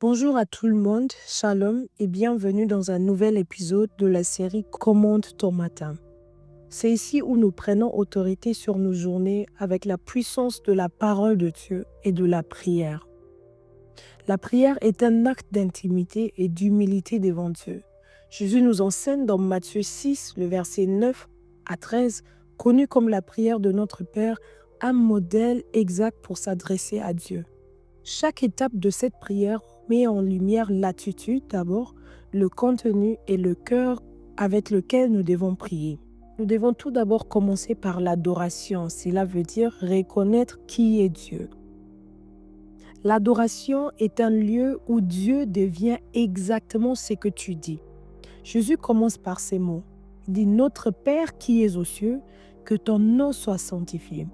Bonjour à tout le monde, shalom et bienvenue dans un nouvel épisode de la série Commande ton matin. C'est ici où nous prenons autorité sur nos journées avec la puissance de la parole de Dieu et de la prière. La prière est un acte d'intimité et d'humilité devant Dieu. Jésus nous enseigne dans Matthieu 6, le verset 9 à 13, connu comme la prière de notre Père, un modèle exact pour s'adresser à Dieu. Chaque étape de cette prière met en lumière l'attitude d'abord, le contenu et le cœur avec lequel nous devons prier. Nous devons tout d'abord commencer par l'adoration. Cela veut dire reconnaître qui est Dieu. L'adoration est un lieu où Dieu devient exactement ce que tu dis. Jésus commence par ces mots. Il dit « Notre Père qui es aux cieux, que ton nom soit sanctifié ».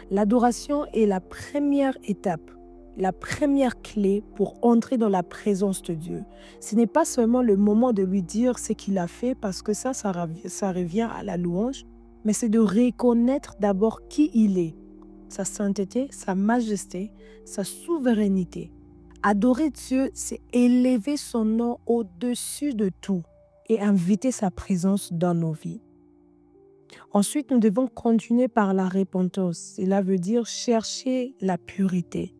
L'adoration est la première étape, la première clé pour entrer dans la présence de Dieu. Ce n'est pas seulement le moment de lui dire ce qu'il a fait parce que ça revient à la louange, mais c'est de reconnaître d'abord qui il est, sa sainteté, sa majesté, sa souveraineté. Adorer Dieu, c'est élever son nom au-dessus de tout et inviter sa présence dans nos vies. Ensuite, nous devons continuer par la repentance. Cela veut dire chercher la pureté.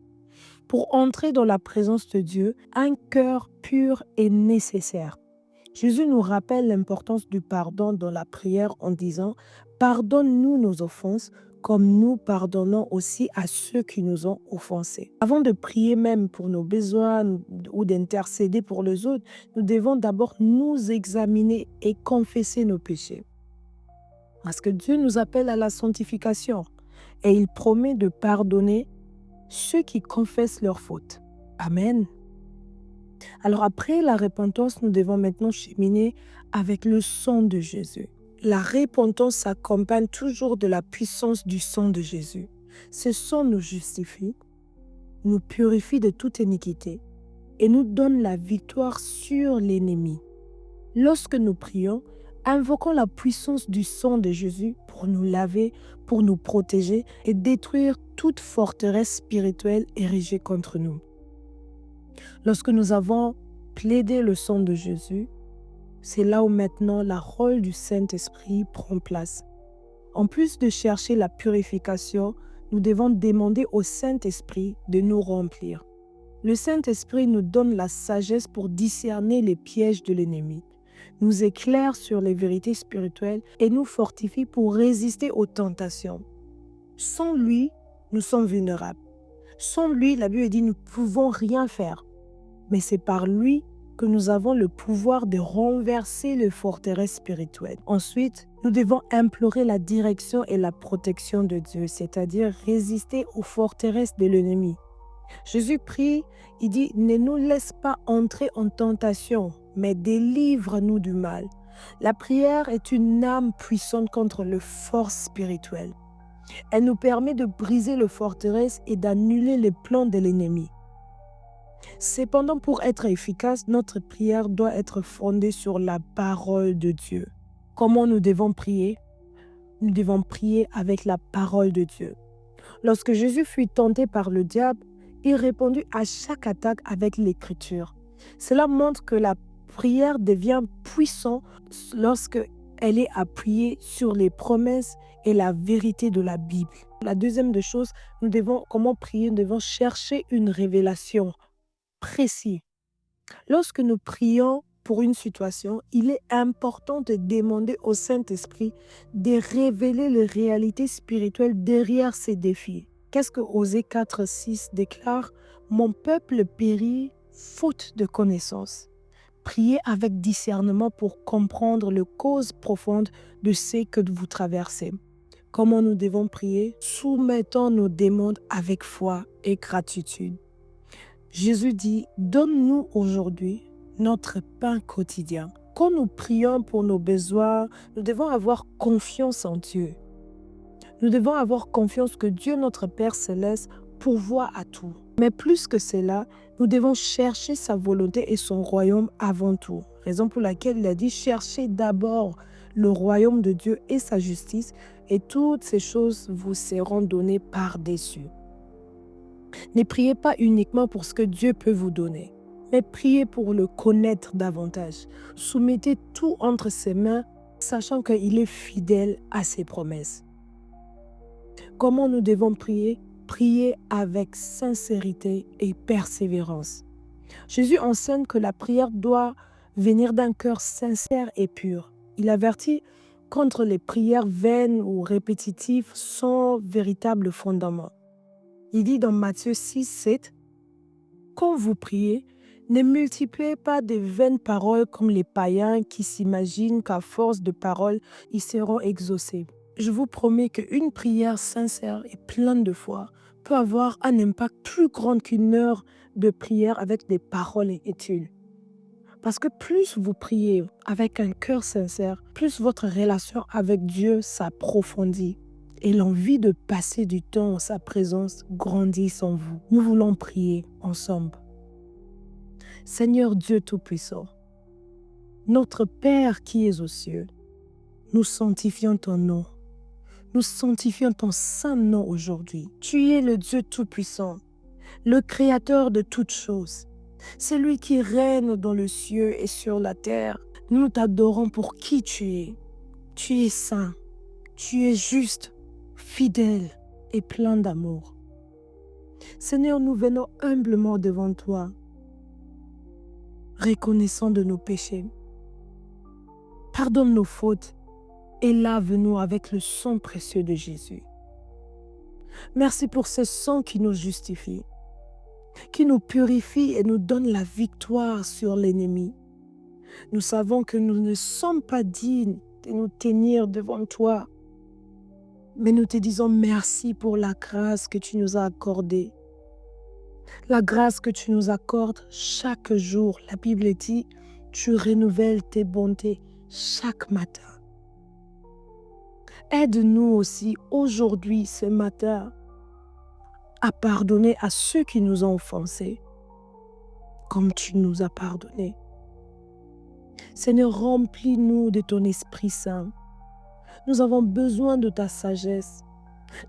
Pour entrer dans la présence de Dieu, un cœur pur est nécessaire. Jésus nous rappelle l'importance du pardon dans la prière en disant « Pardonne-nous nos offenses, comme nous pardonnons aussi à ceux qui nous ont offensés. » Avant de prier même pour nos besoins ou d'intercéder pour les autres, nous devons d'abord nous examiner et confesser nos péchés. Parce que Dieu nous appelle à la sanctification et il promet de pardonner ceux qui confessent leurs fautes. Amen. Alors après la repentance, nous devons maintenant cheminer avec le sang de Jésus. La repentance s'accompagne toujours de la puissance du sang de Jésus. Ce sang nous justifie, nous purifie de toute iniquité et nous donne la victoire sur l'ennemi. Lorsque nous prions, invoquons la puissance du sang de Jésus pour nous laver, pour nous protéger et détruire toute forteresse spirituelle érigée contre nous. Lorsque nous avons plaidé le sang de Jésus, c'est là où maintenant la rôle du Saint-Esprit prend place. En plus de chercher la purification, nous devons demander au Saint-Esprit de nous remplir. Le Saint-Esprit nous donne la sagesse pour discerner les pièges de l'ennemi, nous éclaire sur les vérités spirituelles et nous fortifie pour résister aux tentations. Sans lui, nous sommes vulnérables. Sans lui, la Bible dit, nous ne pouvons rien faire. Mais c'est par lui que nous avons le pouvoir de renverser les forteresses spirituelles. Ensuite, nous devons implorer la direction et la protection de Dieu, c'est-à-dire résister aux forteresses de l'ennemi. Jésus prie, il dit, ne nous laisse pas entrer en tentation, mais délivre-nous du mal. La prière est une arme puissante contre les forces spirituelles. Elle nous permet de briser les forteresses et d'annuler les plans de l'ennemi. Cependant, pour être efficace, notre prière doit être fondée sur la parole de Dieu. Comment nous devons prier? Nous devons prier avec la parole de Dieu. Lorsque Jésus fut tenté par le diable, il répondit à chaque attaque avec l'écriture. Cela montre que la prière devient puissante lorsque elle est appuyée sur les promesses et la vérité de la Bible. La deuxième des choses, comment prier? Nous devons chercher une révélation précise. Lorsque nous prions pour une situation, il est important de demander au Saint-Esprit de révéler les réalités spirituelles derrière ces défis. Qu'est-ce que Osée 4,6 déclare? « Mon peuple périt faute de connaissance. » Priez avec discernement pour comprendre les causes profondes de ce que vous traversez. Comment nous devons prier? Soumettons nos demandes avec foi et gratitude. Jésus dit, donne-nous aujourd'hui notre pain quotidien. Quand nous prions pour nos besoins, nous devons avoir confiance en Dieu. Nous devons avoir confiance que Dieu, notre Père céleste, pourvoit à tout. Mais plus que cela, nous devons chercher sa volonté et son royaume avant tout. Raison pour laquelle il a dit, cherchez d'abord le royaume de Dieu et sa justice, et toutes ces choses vous seront données par-dessus. Ne priez pas uniquement pour ce que Dieu peut vous donner, mais priez pour le connaître davantage. Soumettez tout entre ses mains, sachant qu'il est fidèle à ses promesses. Comment nous devons prier? Prier avec sincérité et persévérance. Jésus enseigne que la prière doit venir d'un cœur sincère et pur. Il avertit contre les prières vaines ou répétitives sans véritable fondement. Il dit dans Matthieu 6, 7, « Quand vous priez, ne multipliez pas de vaines paroles comme les païens qui s'imaginent qu'à force de paroles, ils seront exaucés. » Je vous promets qu'une prière sincère et pleine de foi peut avoir un impact plus grand qu'une heure de prière avec des paroles inutiles. Parce que plus vous priez avec un cœur sincère, plus votre relation avec Dieu s'approfondit et l'envie de passer du temps en sa présence grandit en vous. Nous voulons prier ensemble. Seigneur Dieu Tout-Puissant, notre Père qui es aux cieux, nous sanctifions ton nom. Nous sanctifions ton saint nom aujourd'hui. Tu es le Dieu Tout-Puissant, le Créateur de toutes choses. C'est lui qui règne dans le ciel et sur la terre. Nous t'adorons pour qui tu es. Tu es saint, tu es juste, fidèle et plein d'amour. Seigneur, nous venons humblement devant toi, reconnaissant de nos péchés. Pardonne nos fautes et lave-nous avec le sang précieux de Jésus. Merci pour ce sang qui nous justifie, qui nous purifie et nous donne la victoire sur l'ennemi. Nous savons que nous ne sommes pas dignes de nous tenir devant toi, mais nous te disons merci pour la grâce que tu nous as accordée. La grâce que tu nous accordes chaque jour. La Bible dit, tu renouvelles tes bontés chaque matin. Aide-nous aussi aujourd'hui, ce matin, à pardonner à ceux qui nous ont offensés, comme tu nous as pardonné. Seigneur, remplis-nous de ton Esprit Saint. Nous avons besoin de ta sagesse,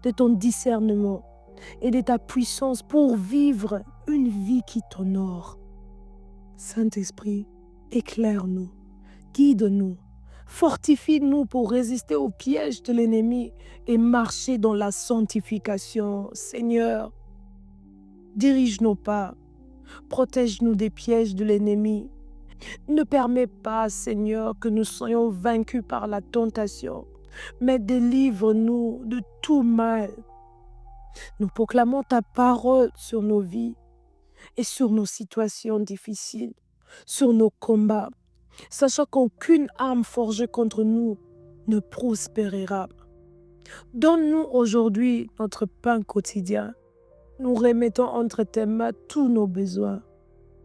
de ton discernement et de ta puissance pour vivre une vie qui t'honore. Saint-Esprit, éclaire-nous, guide-nous, fortifie-nous pour résister aux pièges de l'ennemi et marcher dans la sanctification. Seigneur, dirige nos pas, protège-nous des pièges de l'ennemi. Ne permets pas, Seigneur, que nous soyons vaincus par la tentation, mais délivre-nous de tout mal. Nous proclamons ta parole sur nos vies et sur nos situations difficiles, sur nos combats, sachant qu'aucune arme forgée contre nous ne prospérera. Donne-nous aujourd'hui notre pain quotidien. Nous remettons entre tes mains tous nos besoins,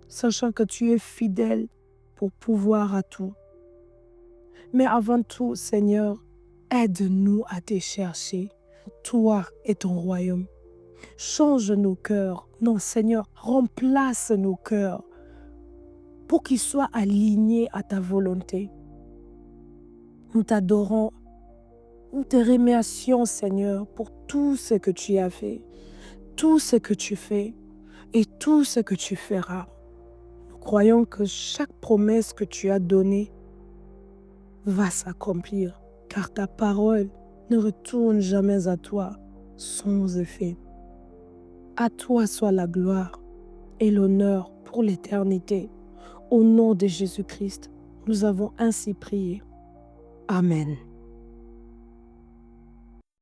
sachant que tu es fidèle pour pouvoir à tout. Mais avant tout, Seigneur, aide-nous à te chercher, toi et ton royaume. Change nos cœurs. Non, Seigneur, remplace nos cœurs pour qu'ils soient alignés à ta volonté. Nous t'adorons, nous te remercions, Seigneur, pour tout ce que tu as fait, tout ce que tu fais et tout ce que tu feras. Nous croyons que chaque promesse que tu as donnée va s'accomplir, car ta parole ne retourne jamais à toi sans effet. À toi soit la gloire et l'honneur pour l'éternité. Au nom de Jésus-Christ, nous avons ainsi prié. Amen.